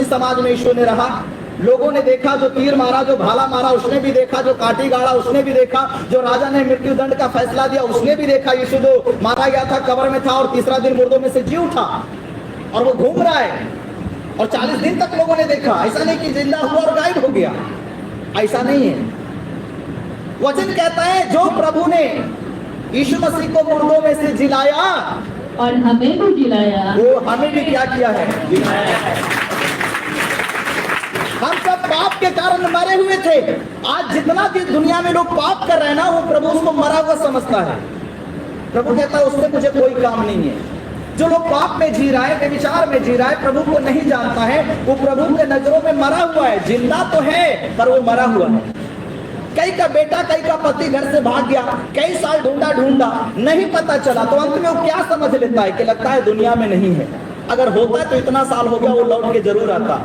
उसी समाज में यीशु ने रहा। लोगों ने देखा, जो तीर मारा, जो भाला मारा उसने भी देखा, जो काटी गाड़ा उसने भी देखा, जो राजा ने मृत्यु दंड का फैसला दिया उसने भी देखा। यीशु जो मारा गया था, कब्र में था और तीसरा दिन मुर्दों में से जी उठा और वो घूम रहा है। और 40 दिन तक लोगों ने देखा। ऐसा नहीं कि जिंदा हुआ और गायब हो गया, ऐसा नहीं है। वचन कहता है जो प्रभु ने यीशु मसीह को मुर्दों में से जिलाया और हमें भी जिलाया, वो हमें भी क्या किया है, जिलाया है। हम सब पाप के कारण मरे हुए थे। आज जितना भी दुनिया में लोग पाप कर रहे हैं ना, वो प्रभु उसको मरा हुआ समझता है। प्रभु कहता है उससे मुझे कोई काम नहीं है। जो लोग पाप में जी रहा है, व्यभिचार में जी रहा है, प्रभु को नहीं जानता है, वो प्रभु के नजरों में मरा हुआ है। जिंदा तो है पर वो मरा हुआ है। कई का बेटा, कई का पति घर से भाग गया, कई साल ढूंढा नहीं पता चला, तो अंत में वो क्या समझ लेता है कि लगता है दुनिया में नहीं है। अगर होता तो इतना साल हो गया वो लौट के जरूर आता।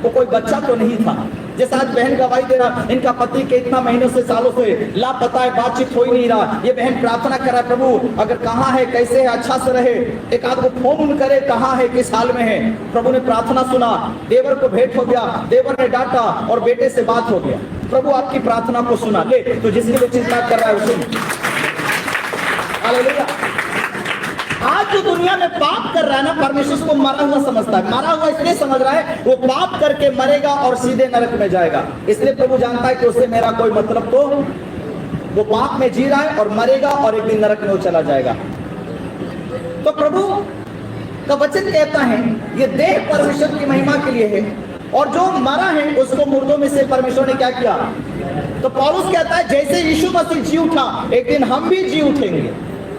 वो कोई बच्चा तो नहीं था। जैसे आज बहन गवाही दे रहा, इनका पति के इतना महीनों से सालों से लापता है, बातचीत हो ही नहीं रहा। ये बहन प्रार्थना कर रहा है, प्रभु अगर कहाँ है, कैसे है, अच्छा से रहे, एक आध को फोन करे, कहाँ है, किस हाल में है। प्रभु ने प्रार्थना सुना, देवर को भेंट हो गया, देवर ने डांटा और बेटे से बात हो गया। प्रभु आपकी प्रार्थना को सुना ले, तो जिसके लिए चिंता कर रहा है उसे। हालेलुया। आज जो दुनिया में पाप कर रहा है ना, परमेश्वर को मरा हुआ समझता है। मरा हुआ इसलिए समझ रहा है वो पाप करके मरेगा और सीधे नरक में जाएगा। इसलिए प्रभु जानता है कि उससे मेरा कोई मतलब, तो वो पाप में जी रहा है और मरेगा और एक दिन नरक में वो चला जाएगा। तो प्रभु का वचन कहता है ये देह परमेश्वर की महिमा के लिए है, और जो मरा है उसको मुर्दों में से परमेश्वर ने क्या किया। तो पौलुस कहता है जैसे यीशु मसीह जी उठा, एक दिन हम भी जी उठेंगे।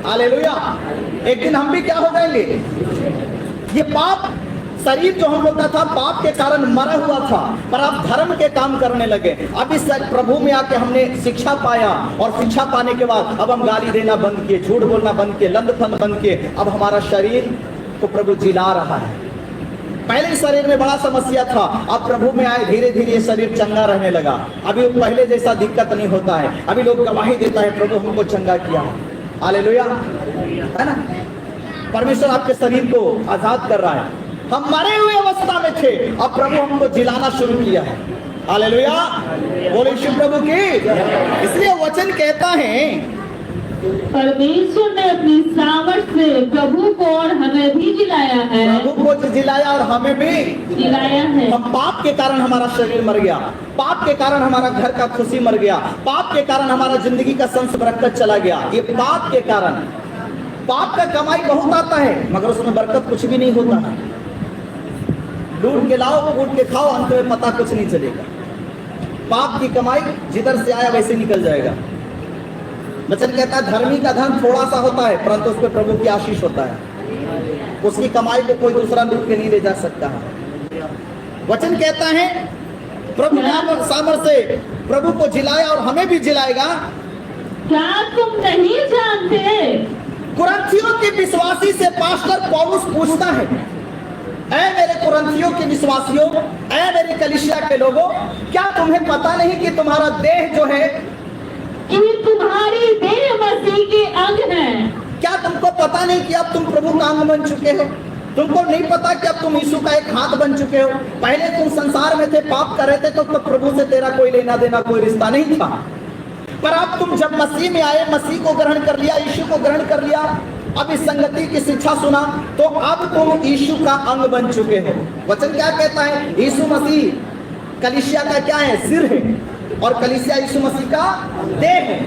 हालेलुया। एक दिन हम भी क्या हो जाएंगे। ये पाप शरीर जो हम लोग का था पाप के कारण मरा हुआ था, पर अब धर्म के काम करने लगे। अब इस प्रभु में आके हमने शिक्षा पाया, और शिक्षा पाने के बाद अब हम गाली देना बंद किए, झूठ बोलना बंद किए, लंदफंद बंद किए। अब हमारा शरीर को प्रभु जिला रहा है। पहले शरीर में बड़ा समस्या था, अब प्रभु में आए धीरे धीरे ये शरीर चंगा रहने लगा। अभी पहले जैसा दिक्कत नहीं होता है। अभी लोग गवाही देता है प्रभु हमको चंगा किया है। हालेलुया, है ना। परमेश्वर आपके शरीर को आजाद कर रहा है। हम मरे हुए अवस्था में थे, अब प्रभु हमको जिलाना शुरू किया है। हालेलुया, बोले यीशु प्रभु की। इसलिए वचन कहता है परमेश्वर ने अपनी सामर्थ से प्रभु को और हमें भी जिलाया है। प्रभु को जिलाया और हमें भी जिलाया है। हम पाप के कारण हमारा शरीर मर गया, पाप के कारण हमारा घर का खुशी मर गया, पाप के कारण हमारा जिंदगी का संस बरकत चला गया। ये पाप के कारण। पाप का कमाई बहुत आता है मगर उसमें बरकत कुछ भी नहीं होता है। लूट के लाओ, कूट के खाओ, अंत में पता कुछ नहीं चलेगा। पाप की कमाई जिधर से आया वैसे निकल जाएगा। वचन कहता है धर्मी का धन थोड़ा सा होता है, परंतु उस पर प्रभु की आशीष होता है। उसकी कमाई को कोई दूसरा लूट के नहीं ले जा सकता है। वचन कहता है प्रभु ने सामर्थ से प्रभु को जिलाया और हमें भी जिलाएगा। क्या तुम नहीं जानते। कुरिन्थियों के विश्वासी से पास्टर पौलुस पूछता है, ऐ मेरे कुरिन्थियों के विश्वासियों, ऐ मेरी कलीसिया के लोगों, क्या तुम्हें पता नहीं कि तुम्हारा देह जो है कि तुम्हारी देह मसीह के अंग है। क्या तुमको पता नहीं कि अब तुम प्रभु का अंग बन चुके हो। तुमको नहीं पता कि अब तुम यीशु का एक हाथ बन चुके हो। पहले तुम संसार में थे, पाप कर रहे थे, तो प्रभु से तेरा कोई लेना देना, कोई रिश्ता नहीं था। पर अब तुम जब मसीह में आए, मसीह को ग्रहण कर लिया, यीशु को ग्रहण कर लिया, अब इस संगति की शिक्षा सुना, तो अब तुम यीशु का अंग बन चुके हो। वचन क्या कहता है, यीशु मसीह कलीसिया का क्या है, सिर है, और कलीसिया यीशु मसीह का देह है।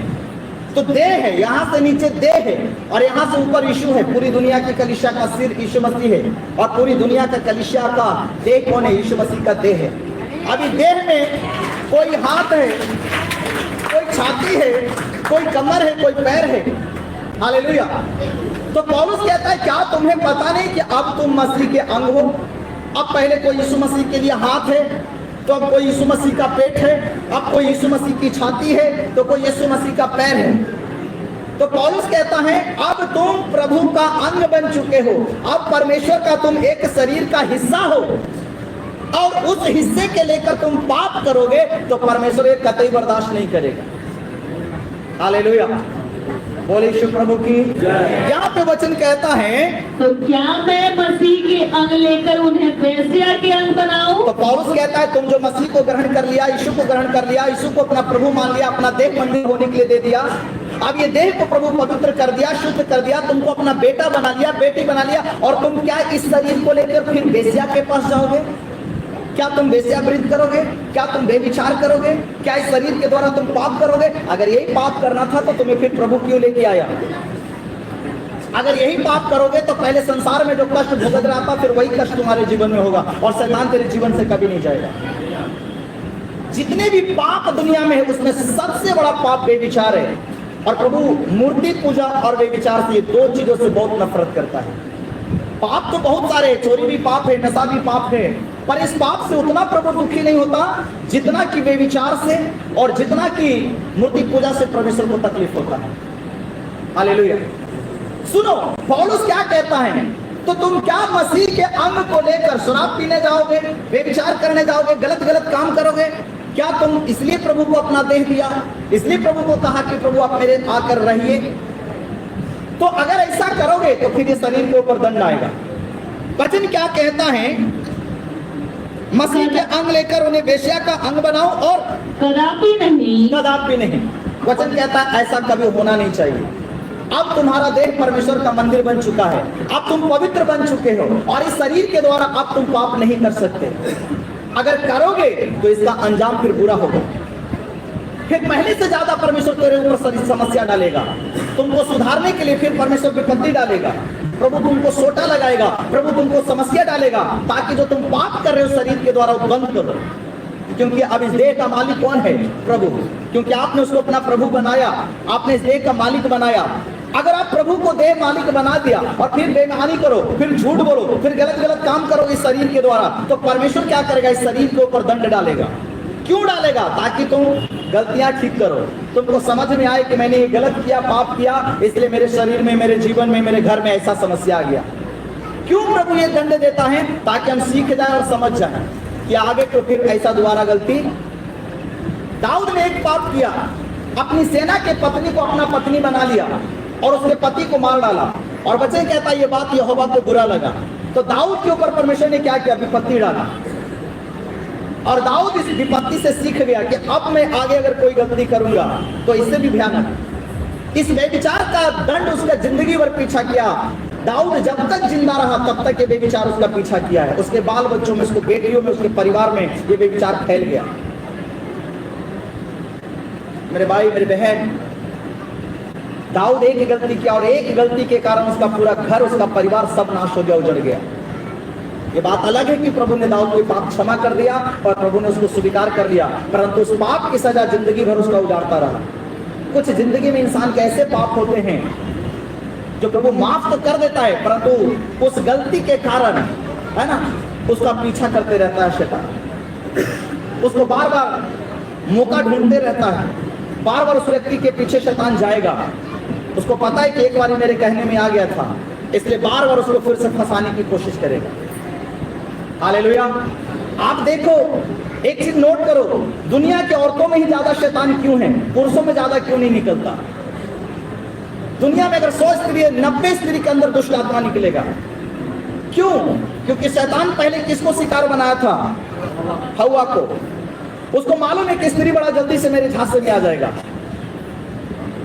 तो देह है, यहाँ से नीचे देह है और यहाँ से ऊपर यीशु है। पूरी दुनिया की कलीसिया का सिर यीशु मसीह है, और पूरी दुनिया का कलीसिया का देह कौन है, यीशु मसीह का देह है। अभी देह में कोई हाथ है, कोई छाती है, कोई कमर है, कोई पैर है। हालेलुया। तो पौलुस कहता है क्या तुम्हें पता नहीं कि अब तुम मसीह के अंग हो। अब पहले कोई यीशु मसीह के लिए हाथ है, तो अब कोई यीशु मसीह का पेट है, अब कोई यीशु मसीह की छाती है, तो कोई यीशु मसीह का पैर है। तो पौलुस कहता है अब तुम प्रभु का अंग बन चुके हो। अब परमेश्वर का तुम एक शरीर का हिस्सा हो, और उस हिस्से के लेकर तुम पाप करोगे तो परमेश्वर ये कतई बर्दाश्त नहीं करेगा। हालेलुया, बोले यीशु प्रभु की। यहाँ पे वचन कहता है तो क्या मैं मसीह के अंग लेकर उन्हें वेश्या के अंग बनाऊं। तो तो पौलुस कहता है तुम जो मसीह को ग्रहण कर लिया, यीशु को ग्रहण कर लिया, यीशु को अपना प्रभु मान लिया, अपना देह मंदिर होने के लिए दे दिया, अब ये देह को प्रभु पवित्र कर दिया, शुद्ध कर दिया, तुमको अपना बेटा बना लिया, बेटी बना लिया, और तुम क्या इस शरीर को लेकर फिर वेश्या के पास जाओगे? क्या तुम वेश्यावृत्ति करोगे? क्या तुम बेविचार करोगे? क्या इस शरीर के द्वारा तुम पाप करोगे? अगर यही पाप करना था तो तुम्हें फिर प्रभु क्यों लेके आया? अगर यही पाप करोगे तो पहले संसार में जो कष्ट भुगत रहा था, फिर वही कष्ट तुम्हारे जीवन में होगा और शैतान तेरे जीवन से कभी नहीं जाएगा। जितने भी पाप दुनिया में है उसमें सबसे बड़ा पाप बेविचार है, और प्रभु मूर्ति पूजा और बेविचार से, ये दो चीजों से बहुत नफरत करता है। पाप तो बहुत सारे हैं, चोरी भी पाप है, नशा भी पाप है, पर इस पाप से उतना प्रभु दुखी नहीं होता जितना कि बेविचार से और जितना कि मूर्ति पूजा से परमेश्वर को तकलीफ होता है। हालेलुया। सुनो पौलुस क्या कहता है, तो तुम क्या मसीह के अंग को लेकर शराब पीने जाओगे, बेविचार करने जाओगे, गलत गलत काम करोगे? क्या तुम इसलिए प्रभु को अपना देह दिया, इसलिए प्रभु को कहा कि प्रभु आप मेरे आकर रहिए? तो अगर ऐसा करोगे तो फिर ये शरीर के ऊपर दंड आएगा। वचन क्या कहता है, मसीह के अंग लेकर उन्हें वेश्या का अंग बनाओ, और कदापि नहीं, कदापि नहीं। वचन कहता है ऐसा कभी होना नहीं चाहिए। अब तुम्हारा देह परमेश्वर का मंदिर बन चुका है, अब तुम पवित्र बन चुके हो, और इस शरीर के द्वारा अब तुम पाप नहीं कर सकते। अगर करोगे तो इसका अंजाम फिर बुरा होगा, फिर पहले से ज्यादा परमेश्वर तेरे ऊपर समस्या डालेगा, तुमको सुधारने के लिए फिर परमेश्वर विपत्ति डालेगा, प्रभु तुमको सोटा लगाएगा, प्रभु तुमको समस्या डालेगा, ताकि जो तुम पाप कर रहे हो शरीर के द्वारा वो बंद करो। क्योंकि अब इस देह का मालिक कौन है? प्रभु। क्योंकि आपने उसको अपना प्रभु बनाया, आपने इस देह का मालिक बनाया। अगर आप प्रभु को देह मालिक बना दिया और फिर बेईमानी करो, फिर झूठ बोलो, फिर गलत गलत काम करो इस शरीर के द्वारा, तो परमेश्वर क्या करेगा? इस शरीर के ऊपर दंड डालेगा। क्यों डालेगा? ताकि तुम गलतियां ठीक करो, तुमको समझ में आए कि मैंने ये गलत किया, पाप किया, इसलिए मेरे शरीर में, मेरे जीवन में, मेरे घर में ऐसा समस्या आ गया। क्यों प्रभु ये दंड देता है? ताकि हम सीख जाए और समझ जाए कि आगे तो फिर ऐसा दोबारा गलती। दाऊद ने एक पाप किया, अपनी सेना के पत्नी को अपना पत्नी बना लिया और उसके पति को मार डाला, और वचन कहता है ये बात यहोवा को बुरा लगा। तो दाऊद के ऊपर परमेश्वर ने क्या किया? विपत्ति डाला, और दाऊद इस विपत्ति से सीख गया कि अब मैं आगे अगर कोई गलती करूंगा तो इससे भी भयानक। इस व्यभिचार का दंड उसका जिंदगी भर पीछा किया। दाऊद जब तक जिंदा रहा तब तक ये व्यभिचार उसका पीछा किया है। उसके बाल बच्चों में, उसके बेटियों में, उसके परिवार में ये व्यभिचार फैल गया। मेरे भाई, मेरे बहन, दाऊद एक ही गलती किया और एक ही गलती के कारण उसका पूरा घर, उसका परिवार सब नाश हो गया, उजड़ गया। ये बात अलग है कि प्रभु ने दाऊद को पाप क्षमा कर दिया और प्रभु ने उसको स्वीकार कर लिया, परंतु उस पाप की सजा जिंदगी भर उसका उजाड़ता रहा। कुछ जिंदगी में इंसान के ऐसे पाप होते हैं जो प्रभु माफ तो कर देता है, परंतु उस गलती के कारण, है ना, उसका पीछा करते रहता है शैतान, उसको बार बार मौका ढूंढते रहता है, बार बार उस व्यक्ति के पीछे शैतान जाएगा। उसको पता है कि एक बार मेरे कहने में आ गया था, इसलिए बार बार उसको फिर से फंसाने की कोशिश करेगा। हालेलुया। आप देखो, एक चीज नोट करो, दुनिया की औरतों में ही ज्यादा शैतान क्यों है, पुरुषों में ज्यादा क्यों नहीं निकलता? दुनिया में अगर 100 स्त्री है, 90 स्त्री के अंदर दुष्ट आत्मा निकलेगा। क्यों? क्योंकि शैतान पहले किसको शिकार बनाया था? हव्वा को। उसको मालूम है कि स्त्री बड़ा जल्दी से मेरे झांसे में आ जाएगा,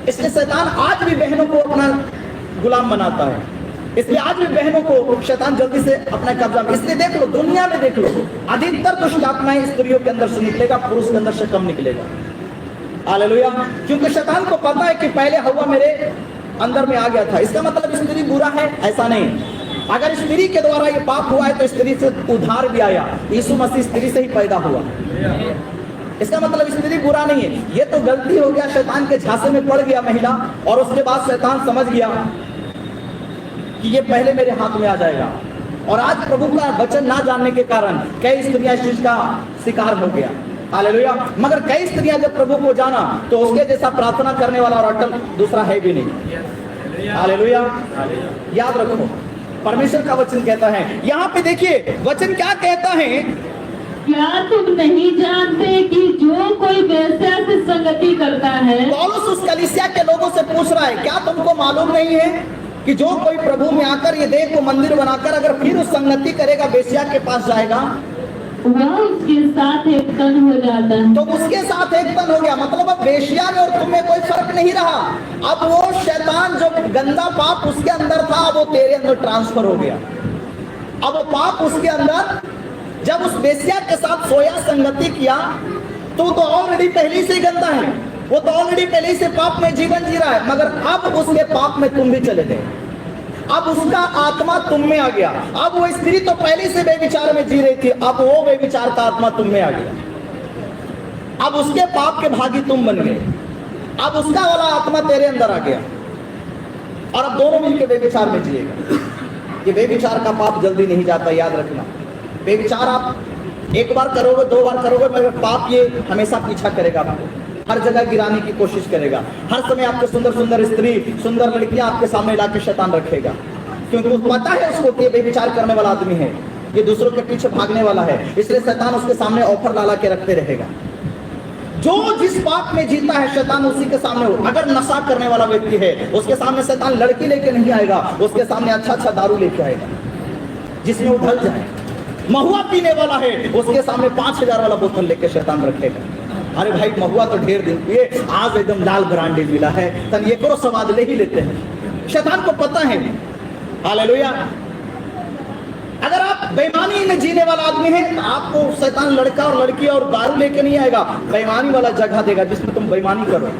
इसलिए शैतान आज भी बहनों को अपना गुलाम बनाता है। इसलिए आज भी बहनों को शैतान जल्दी से अपना कब्जा में, इसलिए देख लो, दुनिया में देख लो, अधिकतर दुष्ट आत्माएं स्त्रियों के अंदर से निकलेगा, पुरुष के अंदर से कम निकलेगा। हालेलुया। क्योंकि शैतान को पता है कि पहले हव्वा मेरे अंदर में आ गया था, इसका मतलब स्त्री बुरा है, ऐसा नहीं। अगर स्त्री के द्वारा ये पाप हुआ है तो स्त्री से उद्धार भी आया। यीशु मसीह स्त्री से ही पैदा हुआ, इसका मतलब स्त्री बुरा नहीं है। ये तो गलती हो गया, शैतान के झांसे में पड़ गया महिला, और उसके बाद शैतान समझ गया कि ये पहले मेरे हाथ में आ जाएगा। और आज प्रभु का वचन ना जानने के कारण कई स्त्रियां इस चीज का शिकार हो गया। हालेलुया। मगर कई स्त्रियां जब प्रभु को जाना तो उसके जैसा प्रार्थना करने वाला और अटल दूसरा है भी नहीं। हालेलुया। याद रखो, परमेश्वर का वचन कहता है, यहाँ पे देखिए वचन क्या कहता है, क्या तुम नहीं जानते कि जो कोई वेश्या से संगति करता है। पौलुस उस कलीसिया के लोगों से पूछ रहा है, क्या तुमको मालूम नहीं है कि जो कोई प्रभु में आकर ये देह को मंदिर बनाकर अगर फिर उस संगति करेगा, वेश्या के पास जाएगा, वह उसके साथ एक तन हो जाता है। तो उसके साथ एक तन हो गया, मतलब अब वेश्या में और तुम्हें कोई फर्क नहीं रहा। अब वो शैतान जो गंदा पाप उसके अंदर था, अब वो तेरे अंदर ट्रांसफर हो गया। अब वो पाप उसके अंदर, जब उस वेश्या के साथ सोया, संगति किया, तो ऑलरेडी पहले से गंदा है, वो तो ऑलरेडी पहले से पाप में जीवन जी रहा है, मगर अब उसके पाप में तुम भी चले गए। अब उसका आत्मा तुम में आ गया। अब वो स्त्री तो पहले से बेविचार में जी रही थी, अब वो बेविचार का आत्मा तुम में आ गया। अब उसके पाप के भागी तुम बन गए। अब उसका वाला आत्मा तेरे अंदर आ गया और अब दोनों मिलकर बेविचार में जिएगा। ये बेविचार का पाप जल्दी नहीं जाता, याद रखना। बेविचार आप एक बार करोगे, 2 बार करोगे, मगर पाप ये हमेशा पीछा करेगा आपको, हर जगह गिराने की कोशिश करेगा। हर समय आपको सुंदर सुंदर स्त्री, सुंदर लड़कियां आपके सामने लाके शैतान रखेगा, क्योंकि वो पता है उसको कि ये बेविचार करने वाला आदमी है, ये दूसरों के पीछे भागने वाला है, इसलिए शैतान उसके सामने ऑफर ला के रखते रहेगा। जो जिस पाप में जीता है शैतान उसी के सामने हो। अगर नशा करने वाला व्यक्ति है, उसके सामने शैतान लड़की लेके नहीं आएगा, उसके सामने अच्छा अच्छा दारू लेके आएगा जिसमें वो ढल जाए। महुआ पीने वाला है, उसके सामने 5000 वाला बोतल लेके शैतान रखेगा। अरे भाई महुआ तो ढेर दिन पिए, आज एकदम लाल ब्रांडी मिला है, तन ये करो स्वाद ले ही लेते हैं। शैतान को पता है। हालेलुया। अगर आप बेईमानी में जीने वाला आदमी है, तो आपको शैतान लड़का और लड़की और दारू लेके नहीं आएगा, बेईमानी वाला जगह देगा जिसमें तुम बेईमानी करो।